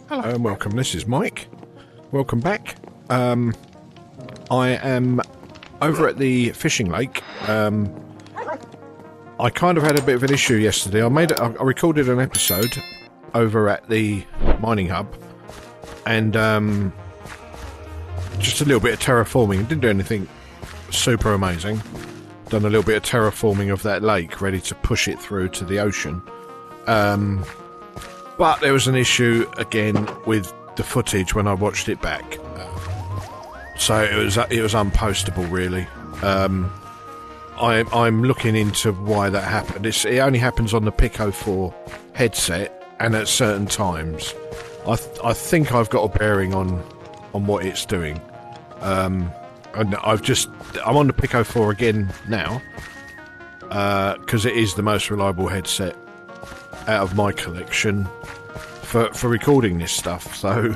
Hello and welcome, this is Mike. Welcome back. I am over at the fishing lake. I kind of had a bit of an issue yesterday. I recorded an episode over at the mining hub, and just a little bit of terraforming. Didn't do anything super amazing. Done a little bit of terraforming of that lake, ready to push it through to the ocean. But there was an issue again with the footage when I watched it back, so it was unpostable really. I'm looking into why that happened. It only happens on the Pico 4 headset and at certain times. I think I've got a bearing on what it's doing. And I'm on the Pico 4 again now, because it is the most reliable headset out of my collection for recording this stuff. So,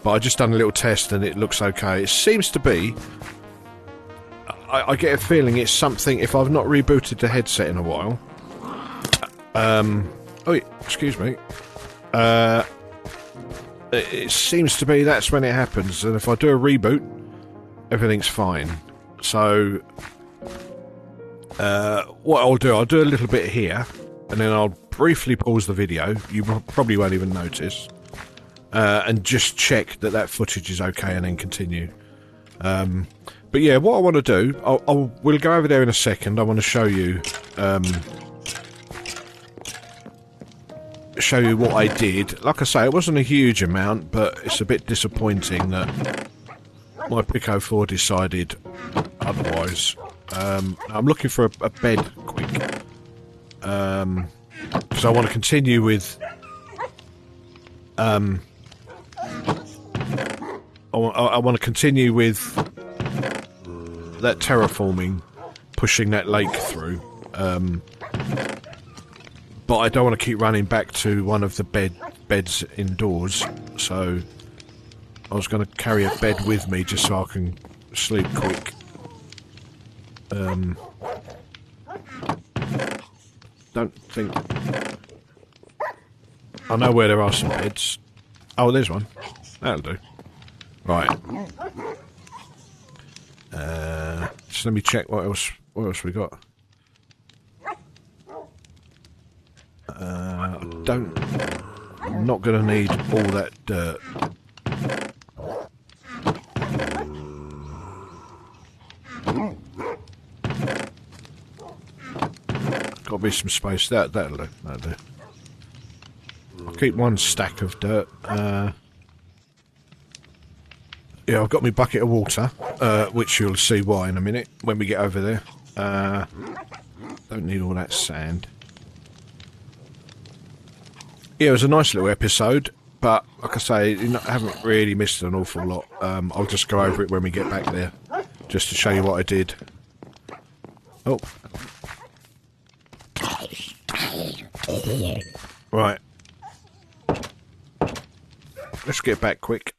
but I just done a little test and it looks okay. It seems to be. I get a feeling it's something. If I've not rebooted the headset in a while. Oh, excuse me. It seems to be that's when it happens, and if I do a reboot, everything's fine. So, what I'll do a little bit here, and then I'll briefly pause the video. You probably won't even notice, and just check that footage is okay, and then continue. But yeah, what I want to do, we'll go over there in a second. I want to show you what I did. Like I say, it wasn't a huge amount, but it's a bit disappointing that my Pico 4 decided otherwise. I'm looking for a bed quick, because I want to continue with I want to continue with that terraforming, pushing that lake through. But I don't want to keep running back to one of the beds indoors, so I was going to carry a bed with me just so I can sleep quick. Don't think... I know where there are some beds. Oh, there's one. That'll do. Right. Just let me check what else we got. I'm not going to need all that dirt. Got to be some space. That'll do. I'll keep one stack of dirt. Yeah, I've got my bucket of water, which you'll see why in a minute when we get over there. Don't need all that sand. Yeah, it was a nice little episode, but like I say, I haven't really missed an awful lot. I'll just go over it when we get back there, just to show you what I did. Oh. Right. Let's get back quick.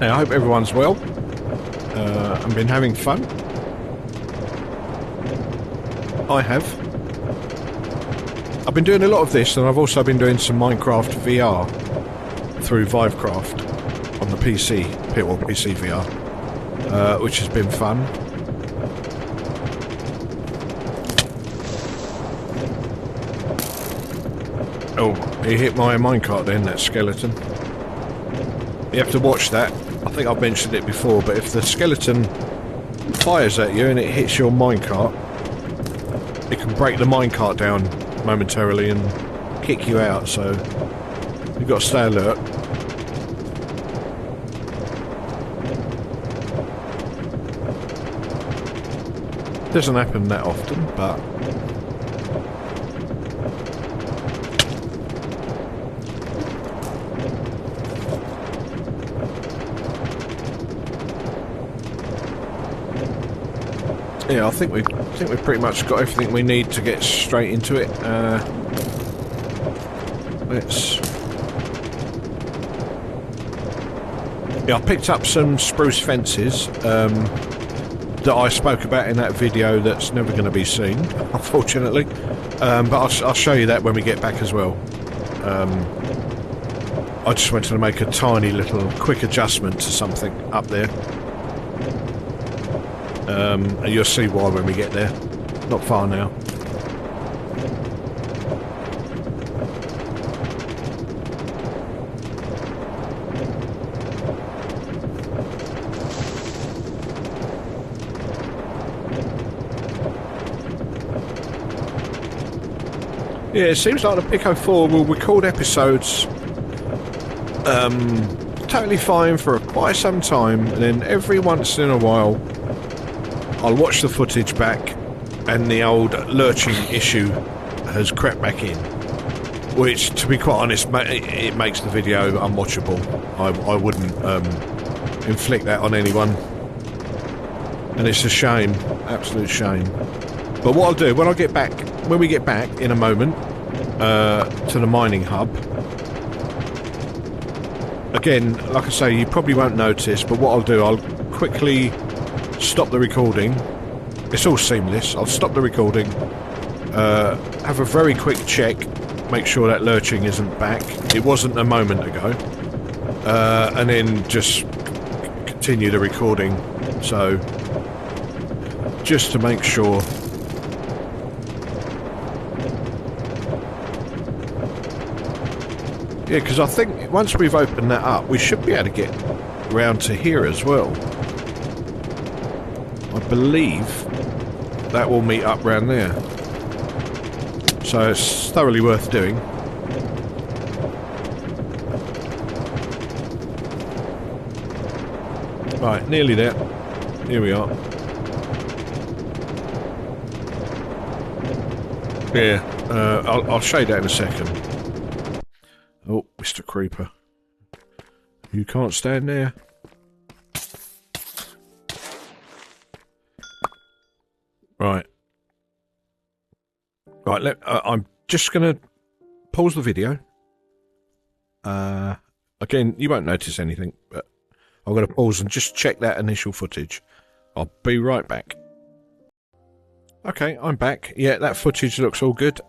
I hope everyone's well and been having fun. I have. I've been doing a lot of this, and I've also been doing some Minecraft VR through Vivecraft on the PC, or PCVR, which has been fun. Oh, he hit my minecart then, that skeleton. You have to watch that. I think I've mentioned it before, but if the skeleton fires at you and it hits your minecart, it can break the minecart down momentarily and kick you out, so you've got to stay alert. Doesn't happen that often, but yeah, I think we've pretty much got everything we need to get straight into it. let's... Yeah, I picked up some spruce fences that I spoke about in that video that's never going to be seen, unfortunately. But I'll show you that when we get back as well. I just wanted to make a tiny little quick adjustment to something up there. And you'll see why when we get there. Not far now. Yeah, it seems like the Pico 4 will record episodes totally fine for quite some time, and then every once in a while I'll watch the footage back and the old lurching issue has crept back in, which, to be quite honest, it makes the video unwatchable. I wouldn't inflict that on anyone, and it's a shame, absolute shame. But what I'll do when we get back in a moment to the mining hub, again, like I say, you probably won't notice, but what I'll do, I'll quickly stop the recording. It's all seamless. I'll stop the recording, have a very quick check, make sure that lurching isn't back. It wasn't a moment ago. And then just continue the recording. So, just to make sure. Yeah, because I think once we've opened that up, we should be able to get round to here as well. I believe that will meet up round there. So it's thoroughly worth doing. Right, nearly there. Here we are. Yeah, I'll show you that in a second. Oh, Mr. Creeper. You can't stand there. Right. Right, I'm just going to pause the video. Again, you won't notice anything, but I'm going to pause and just check that initial footage. I'll be right back. Okay, I'm back. Yeah, that footage looks all good,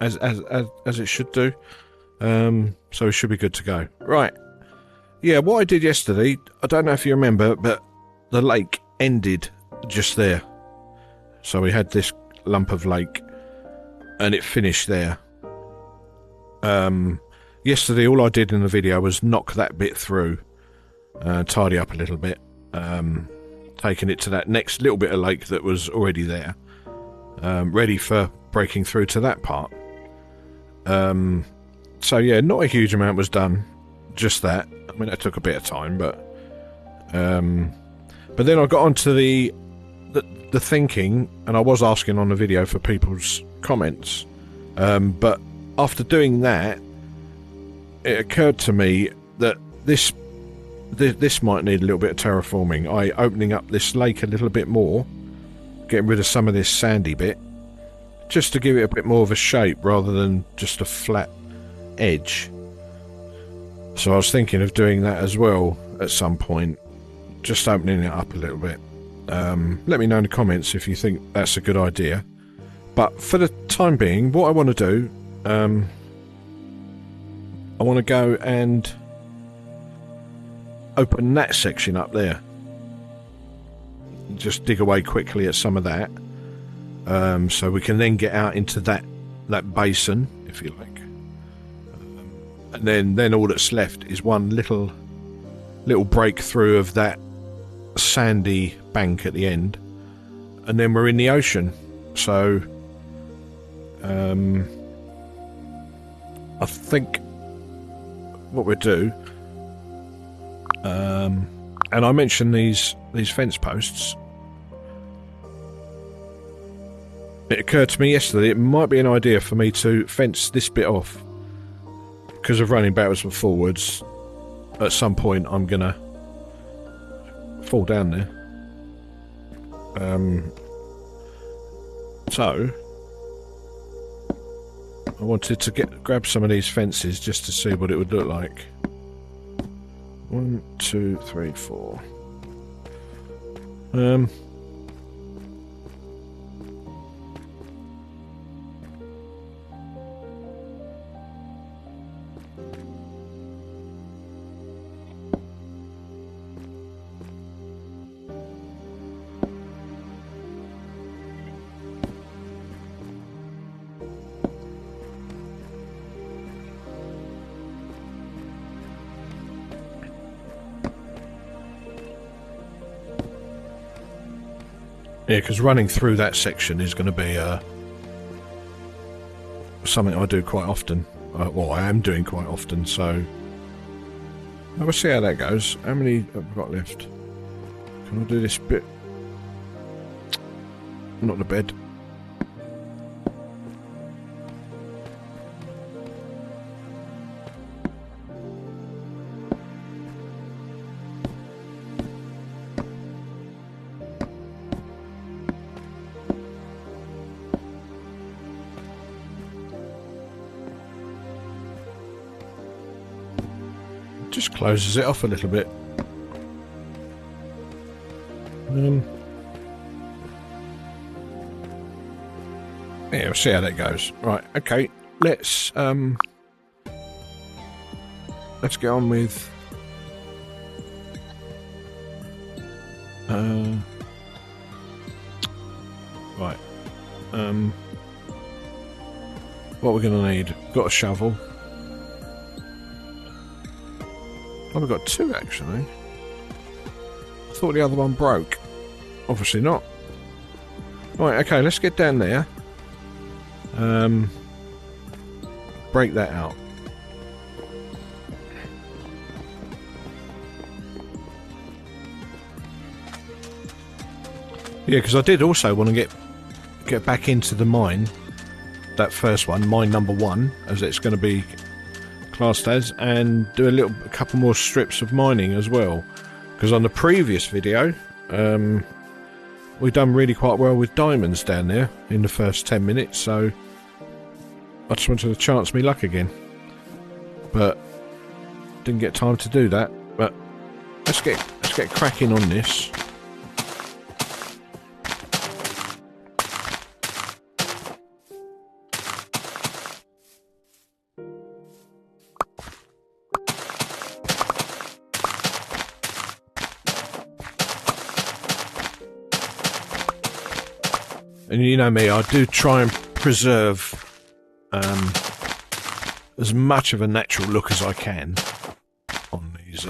as it should do. So we should be good to go. Right. Yeah, what I did yesterday, I don't know if you remember, but the lake ended just there. So we had this lump of lake, and it finished there. Yesterday, all I did in the video was knock that bit through, tidy up a little bit, taking it to that next little bit of lake that was already there, ready for breaking through to that part. So yeah, not a huge amount was done, just that. I mean, that took a bit of time, but then I got onto the thinking, and I was asking on the video for people's comments, but after doing that, it occurred to me that this might need a little bit of terraforming. Opening up this lake a little bit more, getting rid of some of this sandy bit, just to give it a bit more of a shape rather than just a flat edge. So I was thinking of doing that as well at some point, just opening it up a little bit. Let me know in the comments if you think that's a good idea. But for the time being, what I want to do, I want to go and open that section up there. Just dig away quickly at some of that, so we can then get out into that basin, if you like. And then all that's left is one little breakthrough of that sandy bank at the end, and then we're in the ocean. So I think what we'll do, and I mentioned these fence posts. It occurred to me yesterday it might be an idea for me to fence this bit off. Because of running backwards and forwards, at some point I'm gonna fall down there. So I wanted to grab some of these fences just to see what it would look like. 1, 2, 3, 4. Yeah, because running through that section is going to be something I do quite often. Well, I am doing quite often, so we'll see how that goes. How many have I got left? Can I do this bit? Not the bed. Just closes it off a little bit. Yeah, we'll see how that goes. Right, okay. Let's get on with right. What we're gonna need? Got a shovel. Oh, we've got two actually. I thought the other one broke. Obviously not. Right, okay, let's get down there. Break that out. Yeah, because I did also want to get back into the mine. That first one, mine number 1, as it's going to be classed as, and do a couple more strips of mining as well. Because on the previous video, we've done really quite well with diamonds down there in the first 10 minutes, so I just wanted to chance me luck again. But didn't get time to do that. But let's get cracking on this. And you know me, I do try and preserve as much of a natural look as I can on these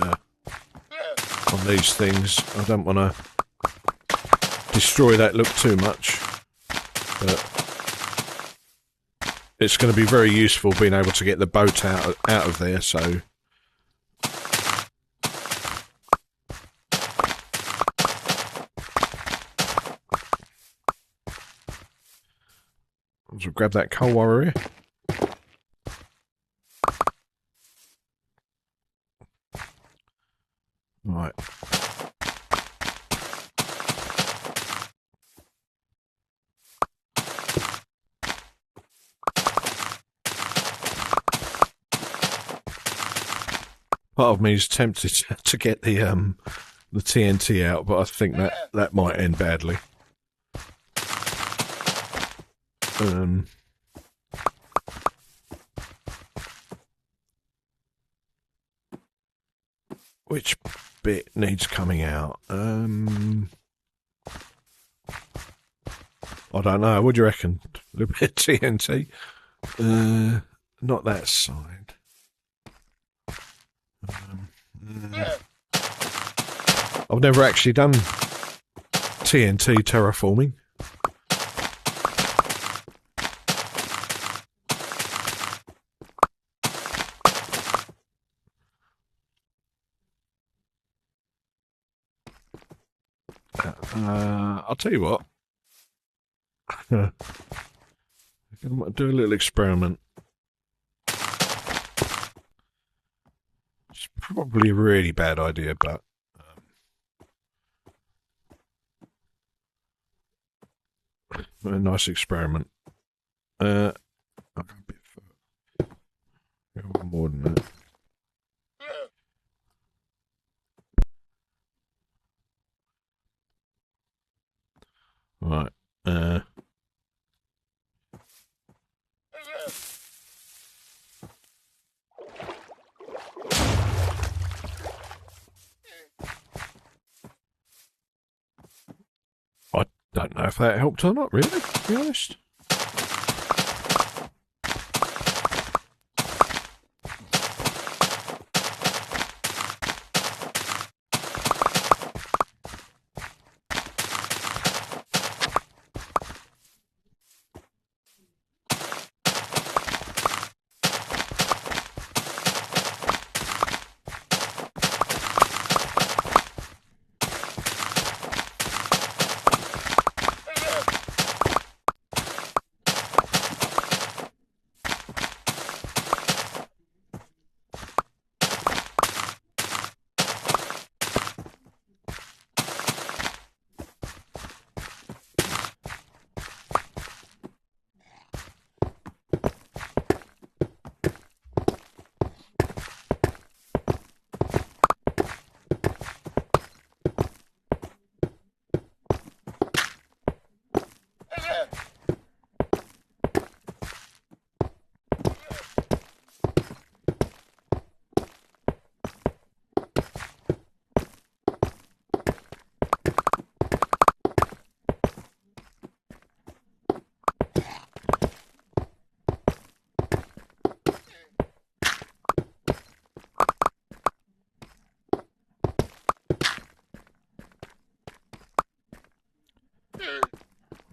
things. I don't want to destroy that look too much, but it's going to be very useful being able to get the boat out of there. So. So grab that coal warrior. Right. Part of me is tempted to get the TNT out, but I think that might end badly. Which bit needs coming out? I don't know. What do you reckon? A little bit of TNT? Not that side. I've never actually done TNT terraforming. I'll tell you what. I'm going to do a little experiment. It's probably a really bad idea, but a nice experiment. I'll go a bit more than that. Right. I don't know if that helped or not, really, to be honest.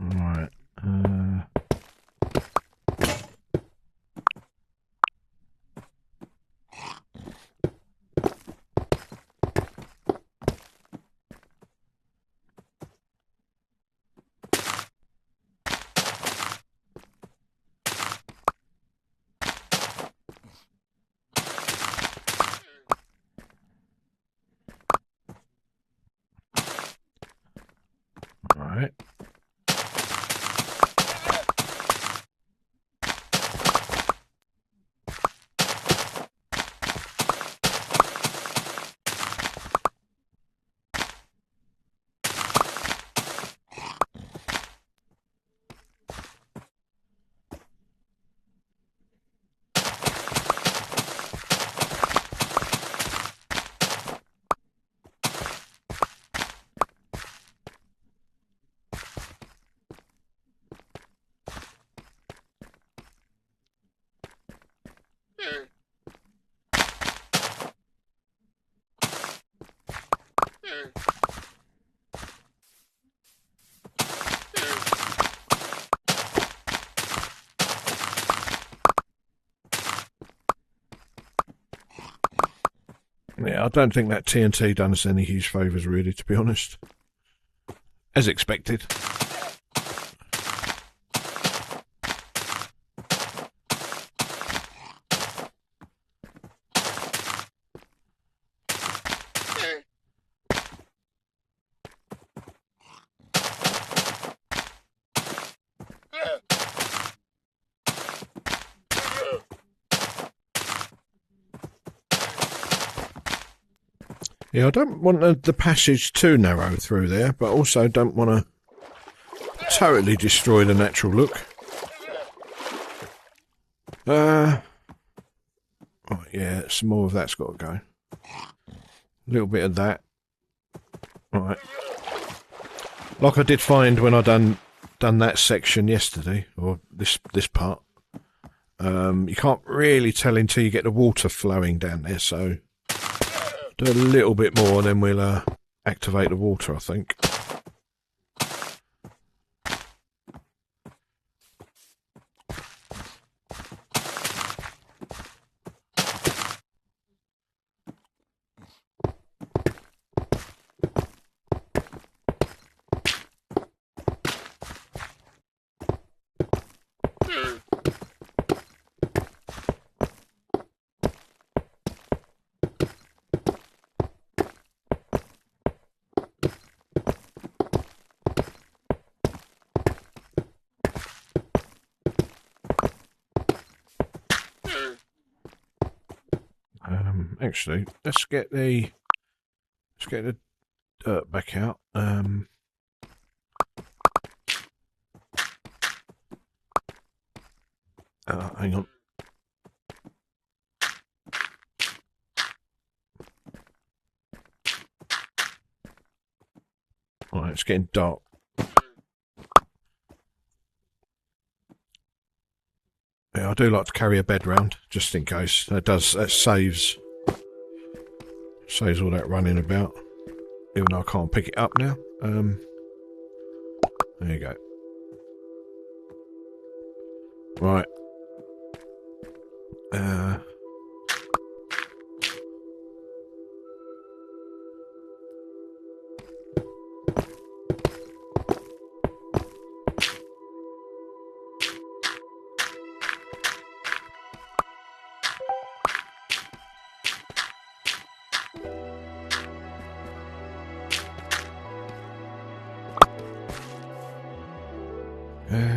Right. Right. Yeah, I don't think that TNT done us any huge favours, really, to be honest. As expected. Yeah, I don't want the passage too narrow through there, but also don't want to totally destroy the natural look. Right, yeah, some more of that's got to go. A little bit of that. Right. Like I did find when I done that section yesterday, or this part. You can't really tell until you get the water flowing down there, so do a little bit more, then we'll activate the water, I think. Actually, let's get the dirt back out. Hang on. Alright, it's getting dark. Yeah, I do like to carry a bed round, just in case. That saves all that running about. Even though I can't pick it up now. There you go. Right.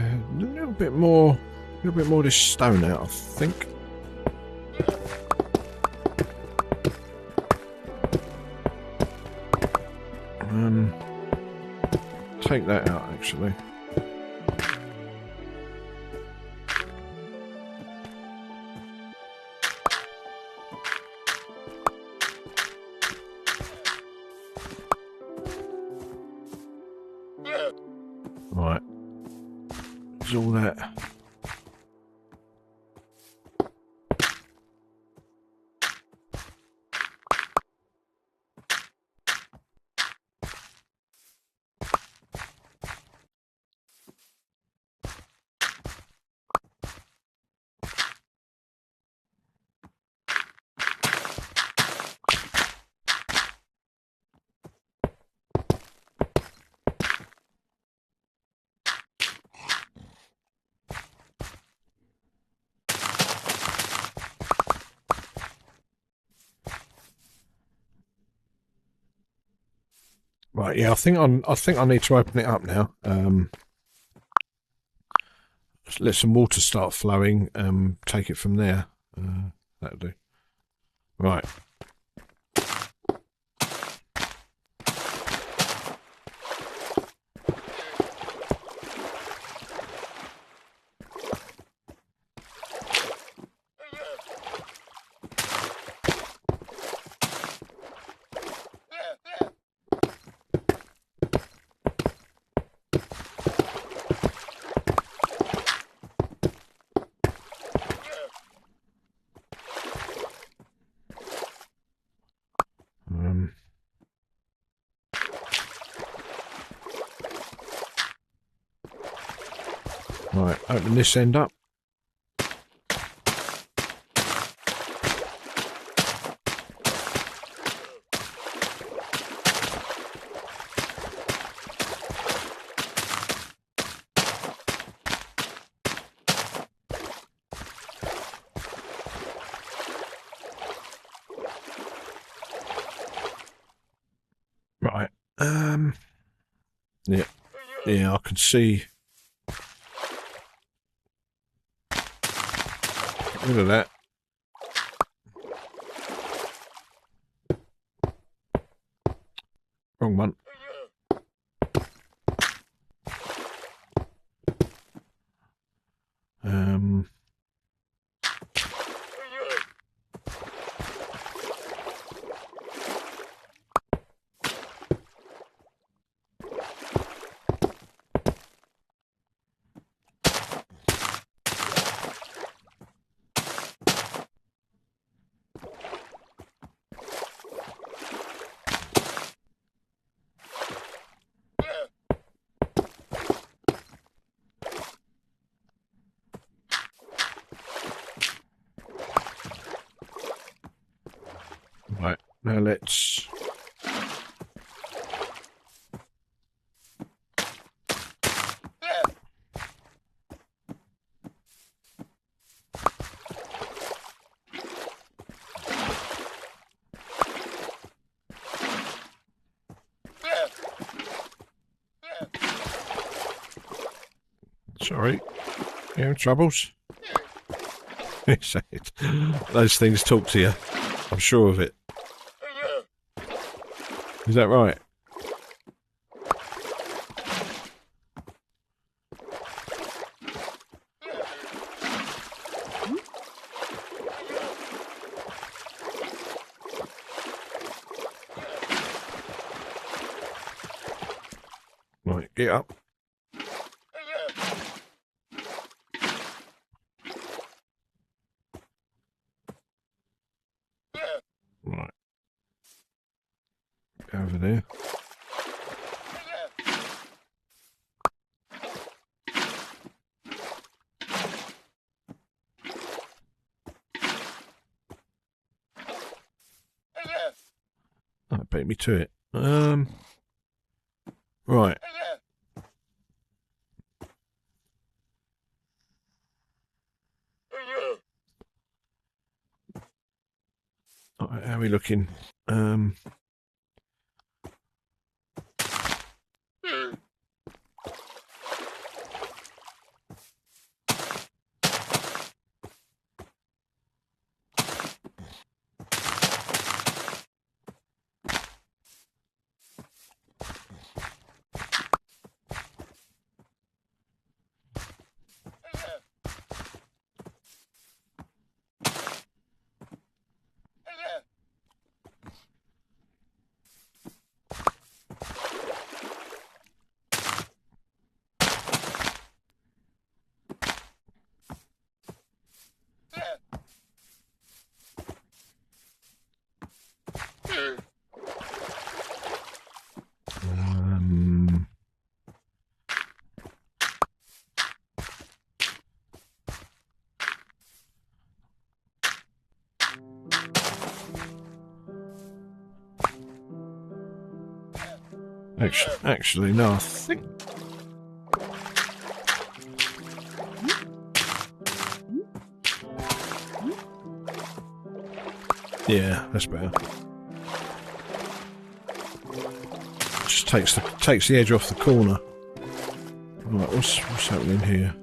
A little bit more of this stone out, I think. Take that out, actually. Right. There's all that. Right, yeah, I think I need to open it up now. Let some water start flowing. Take it from there. That'll do. Right. Right, open this end up. Right, yeah, I can see. Look at that. Wrong one. Right, now let's... Sorry, you having troubles? Those things talk to you. I'm sure of it. Is that right? Right, get up. Right. Over there. That beat me to it. Right. Right, how are we looking? Actually, no, I think... Yeah, that's better. Just takes the edge off the corner. Right, what's happening here?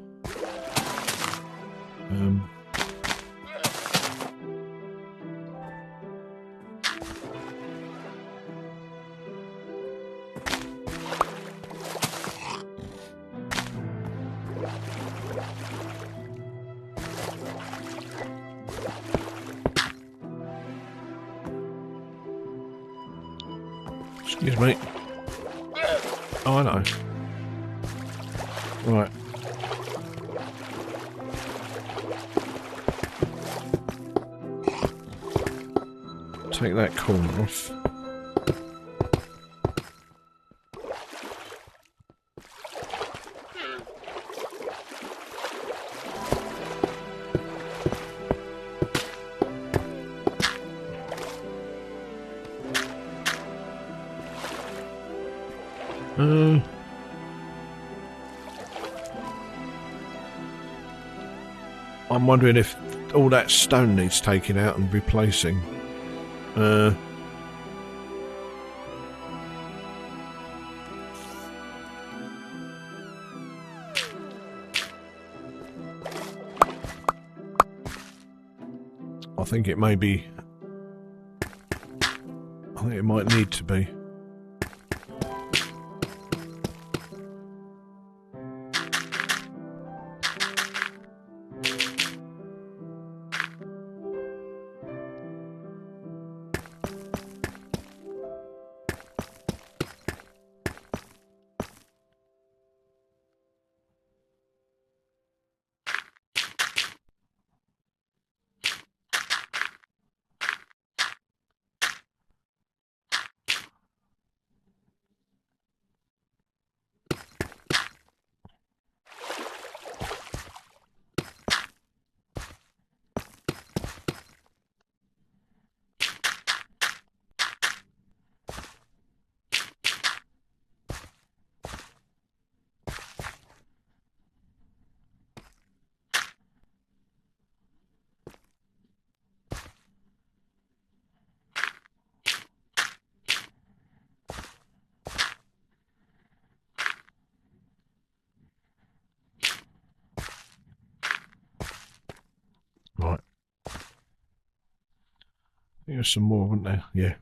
Excuse me. Oh, I know. Right. Take that corner off. I'm wondering if all that stone needs taking out and replacing. I think it may be... I think it might need to be. there's some more, wasn't there? Yeah.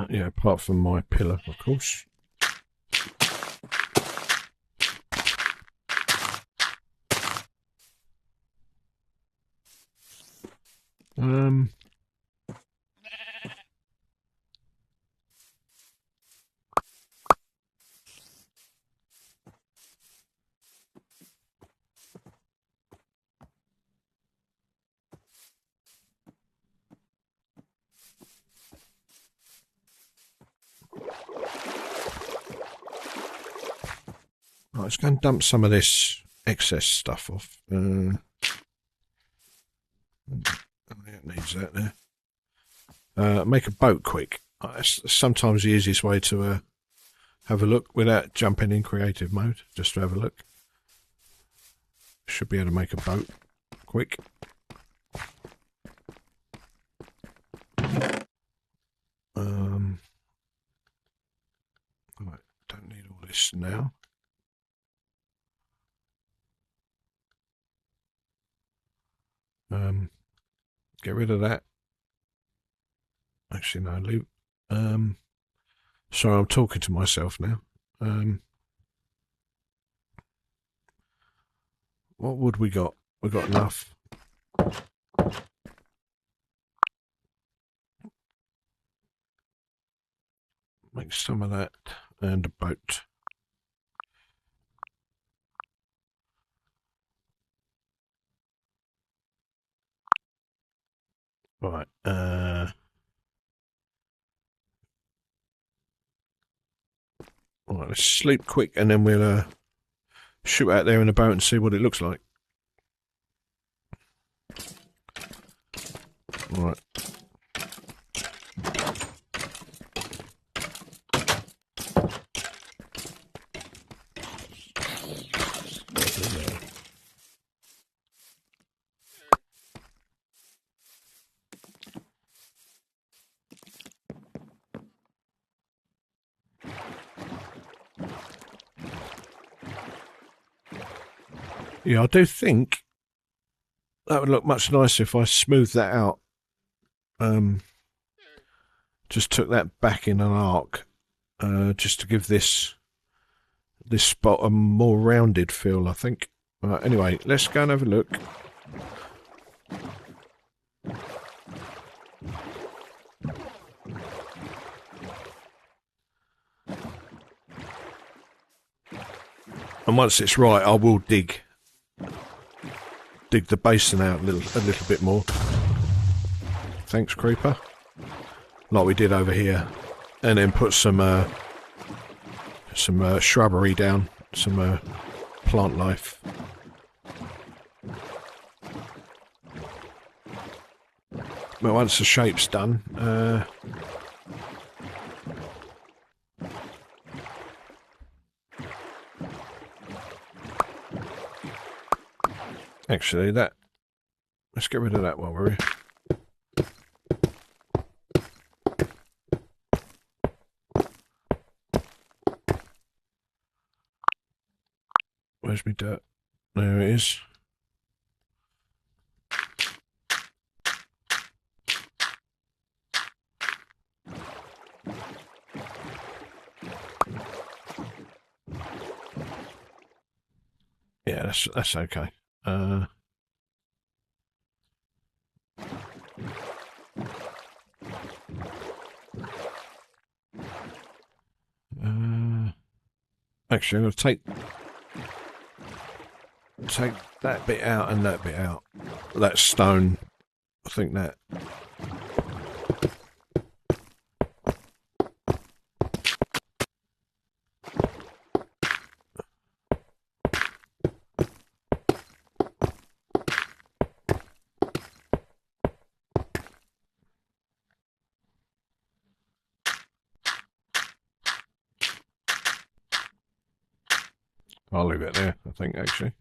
Yeah, apart from my pillar, of course. Right, let's go and dump some of this excess stuff off. It needs that there. Make a boat quick. It's sometimes the easiest way to have a look without jumping in creative mode, just to have a look. Should be able to make a boat quick. Right, don't need all this now. Get rid of that. Actually, no, leave. Sorry, I'm talking to myself now. What wood we got? We got enough. Make some of that and a boat. Right. Right, let's sleep quick and then we'll shoot out there in the boat and see what it looks like. Right. Yeah, I do think that would look much nicer if I smoothed that out. Just took that back in an arc, just to give this spot a more rounded feel, I think. Right, anyway, let's go and have a look. And once it's right, I will dig the basin out a little bit more. Thanks, creeper. Like we did over here, and then put some shrubbery down, some plant life. But once the shape's done, actually, let's get rid of that while we're here. Where's my dirt? There it is. Yeah, that's okay. Actually, I'm going to take that bit out and that bit out. That stone, I think that. I'll leave it there, I think, actually.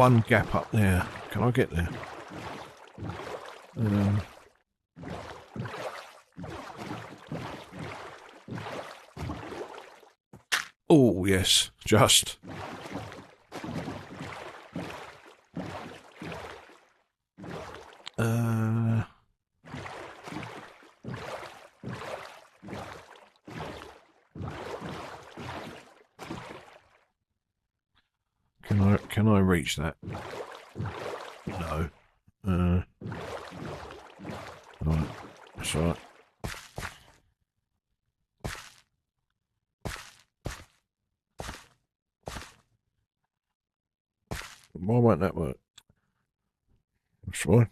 one gap up there. Can I get there? Oh, yes, just. Can I reach that? No. Right. That's all right. Why won't that work? That's fine.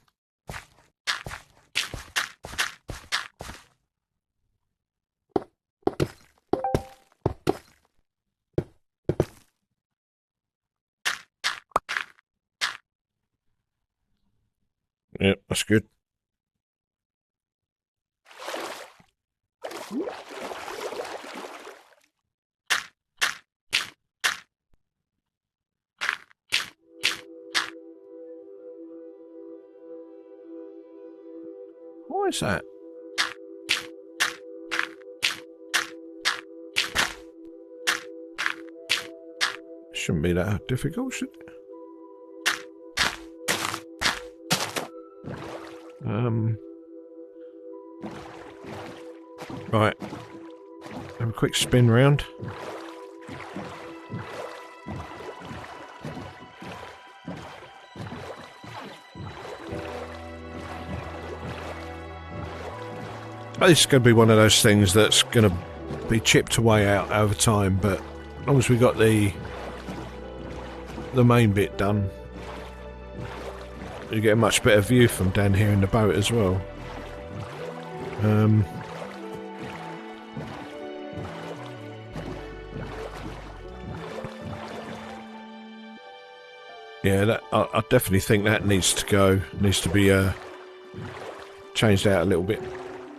Yeah, that's good. Why is that? Shouldn't be that difficult, should it? Right. Have a quick spin round. This is going to be one of those things that's going to be chipped away out over time, but as long as we got the main bit done, you get a much better view from down here in the boat as well. Yeah, I definitely think that needs to go. Needs to be changed out a little bit.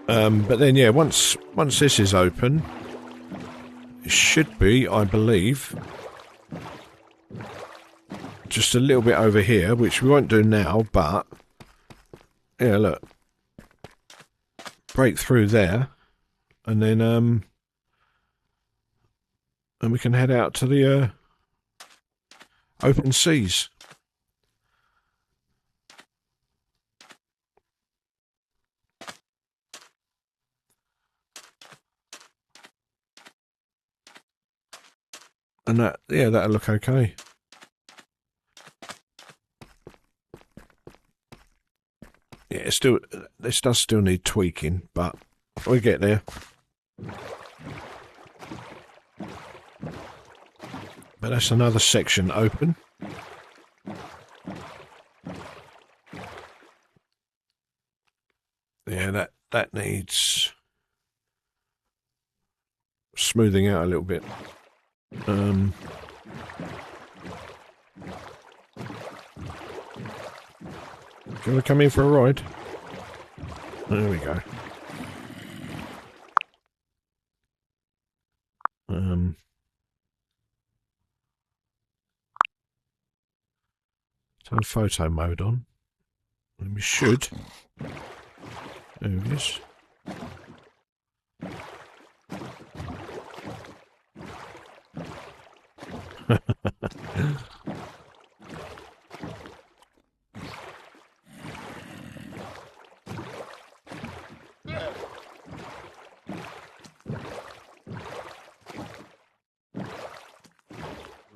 But then, yeah, once this is open, it should be, I believe, just a little bit over here, which we won't do now. But yeah, look, break through there, and then and we can head out to the open seas. And that, yeah, that'll look okay. Yeah, this does still need tweaking, but we get there. But that's another section open. Yeah, that needs smoothing out a little bit. Do you want to come in for a ride? There we go. Turn photo mode on. And we should. There it is.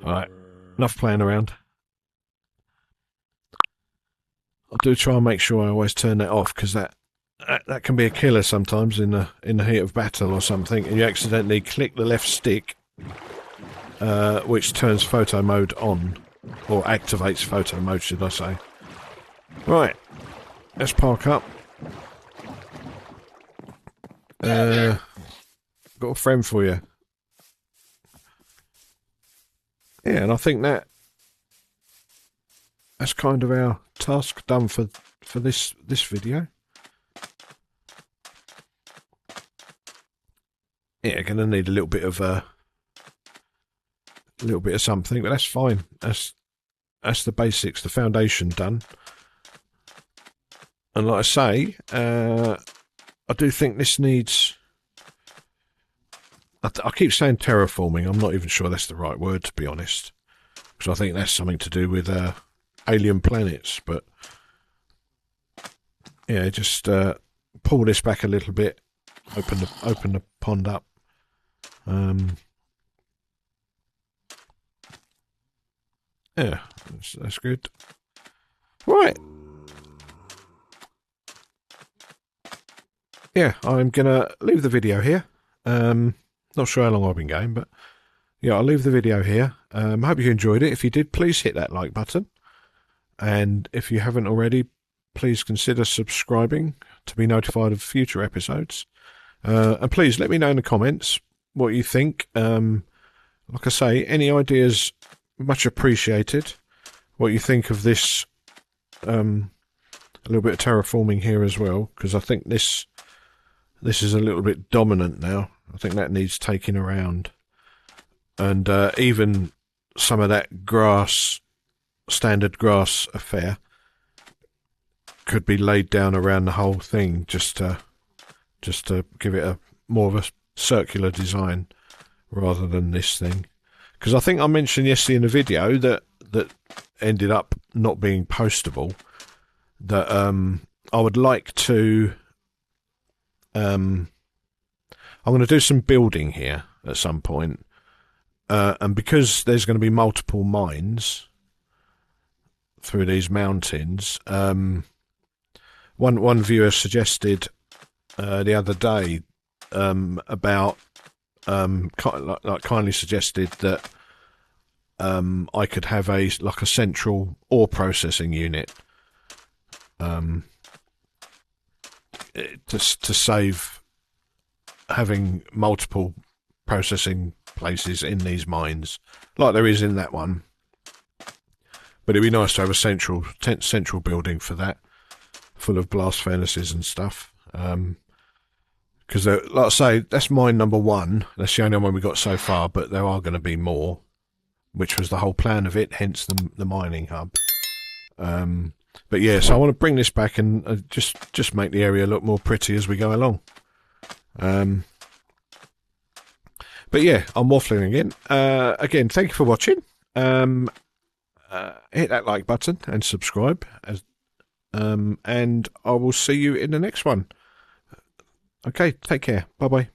Alright, enough playing around. I do try and make sure I always turn that off, because that can be a killer sometimes in the heat of battle or something, and you accidentally click the left stick, which turns photo mode on, or activates photo mode, should I say. Right, let's park up. Got a friend for you. Yeah, and I think that's kind of our task done for this video. Yeah, gonna need a little bit of something, but that's fine. that's the basics, the foundation done. And like I say, I do think this needs... I keep saying terraforming. I'm not even sure that's the right word, to be honest, because I think that's something to do with alien planets. But yeah, just pull this back a little bit, open the pond up. Yeah, that's good. Right. Yeah, I'm gonna leave the video here. Not sure how long I've been going, but yeah, I'll leave the video here. Hope you enjoyed it. If you did, please hit that like button. And if you haven't already, please consider subscribing to be notified of future episodes. And please let me know in the comments what you think. Like I say, any ideas, much appreciated. What you think of this, a little bit of terraforming here as well, because I think this is a little bit dominant now. I think that needs taking around. And even some of that grass, standard grass affair, could be laid down around the whole thing just to give it a more of a circular design rather than this thing. Because I think I mentioned yesterday in the video that ended up not being postable, that I would like to... I'm going to do some building here at some point, and because there's going to be multiple mines through these mountains, one viewer suggested the other day about kindly suggested that I could have a central ore processing unit to save having multiple processing places in these mines like there is in that one. But it'd be nice to have a central building for that, full of blast furnaces and stuff. Because, like I say, that's mine number one. That's the only one we got so far, but there are going to be more, which was the whole plan of it, hence the mining hub. But yeah, so I want to bring this back and just make the area look more pretty as we go along. But yeah, I'm waffling again. Again, thank you for watching. Hit that like button and subscribe. And I will see you in the next one. Okay, take care. Bye-bye.